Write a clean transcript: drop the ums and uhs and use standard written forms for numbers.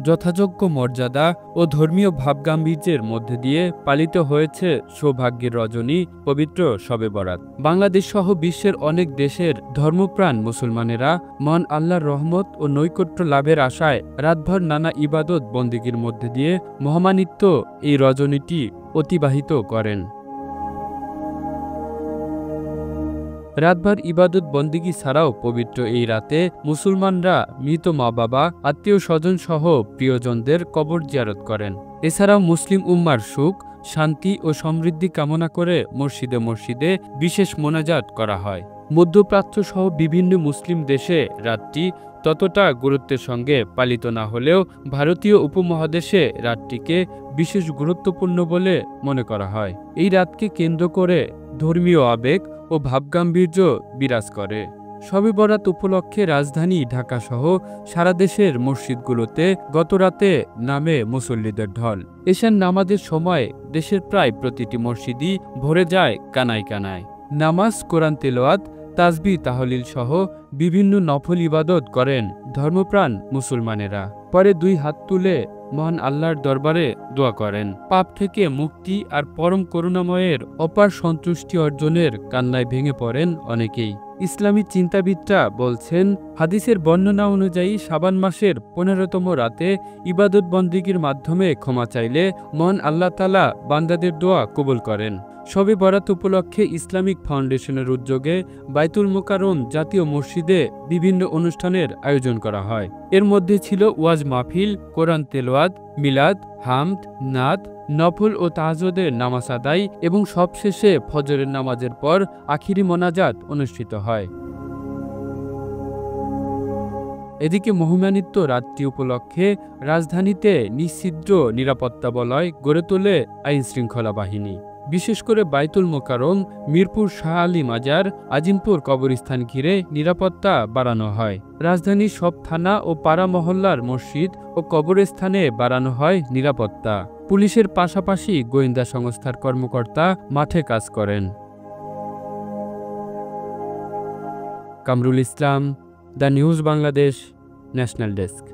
যথাযোগ্য মর্যাদা ও ধর্মীয় ভাবগাম্ভীর্যের মধ্যে দিয়ে পালিত হয়েছে সৌভাগ্যের রজনী পবিত্র শবে বরাত। বাংলাদেশ সহ বিশ্বের অনেক দেশের ধর্মপ্রাণ মুসলমানেরা মহান আল্লাহর রহমত ও নৈকট্য লাভের আশায় রাতভর নানা ইবাদত বন্দেগীর মধ্যে দিয়ে মহামানিত্য এই রজনীটি অতিবাহিত করেন। রাতভর ইবাদত বন্দেগী ছাড়াও পবিত্র এই রাতে মুসলমানরা মৃত মা বাবা, আত্মীয় স্বজন সহ প্রিয়জনদের কবর জিয়ারত করেন। এছাড়াও মুসলিম উম্মার সুখ, শান্তি ও সমৃদ্ধি কামনা করে মসজিদে মসজিদে বিশেষ মোনাজাত করা হয়। মধ্যপ্রাচ্য সহ বিভিন্ন মুসলিম দেশে রাতটি ততটা গুরুত্বের সঙ্গে পালিত না হলেও ভারতীয় উপমহাদেশে রাতটিকে বিশেষ গুরুত্বপূর্ণ বলে মনে করা হয়। এই রাতকে কেন্দ্র করে ধর্মীয় আবেগ ও ভাবগাম্ভীর্য বিরাজ করে। শবে বরাত উপলক্ষে রাজধানী ঢাকাসহ সারা দেশের মসজিদগুলোতে গতরাতে নামে মুসল্লিদের ঢল। এশার নামাজের সময় দেশের প্রায় প্রতিটি মসজিদই ভরে যায় কানায় কানায়। নামাজ, কোরআন তেলাওয়াত, তাসবিহ তাহলিল সহ বিভিন্ন নফল ইবাদত করেন ধর্মপ্রাণ মুসলমানেরা। পরে দুই হাত তুলে মহান আল্লাহর দরবারে দোয়া করেন। পাপ থেকে মুক্তি আর পরম করুণাময়ের অপার সন্তুষ্টি অর্জনের কান্নায় ভেঙে পড়েন অনেকেই। ইসলামী চিন্তাবিদরা বলছেন, হাদিসের বর্ণনা অনুযায়ী শাবান মাসের 15তম রাতে ইবাদত বন্দেগীর মাধ্যমে ক্ষমা চাইলে মহান আল্লাহ তাআলা বান্দাদের দোয়া কবুল করেন। শবে বরাত উপলক্ষে ইসলামিক ফাউন্ডেশনের উদ্যোগে বাইতুল মোকাররম জাতীয় মসজিদে বিভিন্ন অনুষ্ঠানের আয়োজন করা হয়। এর মধ্যে ছিল ওয়াজ মাহফিল, কোরআন তেলাওয়াত, মিলাদ, হামদ, নাত, নফল ও তাহাজ্জুদের নামাজ আদায় এবং সবশেষে ফজরের নামাজের পর আখিরি মোনাজাত অনুষ্ঠিত হয়। এদিকে মহিমান্বিত রাতটি উপলক্ষে রাজধানীতে নিশ্ছিদ্র নিরাপত্তা বলয় গড়ে তোলে আইনশৃঙ্খলা বাহিনী। বিশেষ করে বাইতুল মোকাররম, মিরপুর শাহ আলী মাজার, আজিমপুর কবরস্থান ঘিরে নিরাপত্তা বাড়ানো হয়। রাজধানীর সব থানা ও পাড়া মহল্লার মসজিদ ও কবরস্থানে বাড়ানো হয় নিরাপত্তা। পুলিশের পাশাপাশি গোয়েন্দা সংস্থার কর্মকর্তা মাঠে কাজ করেন। Kamrul Islam, the news Bangladesh, national desk.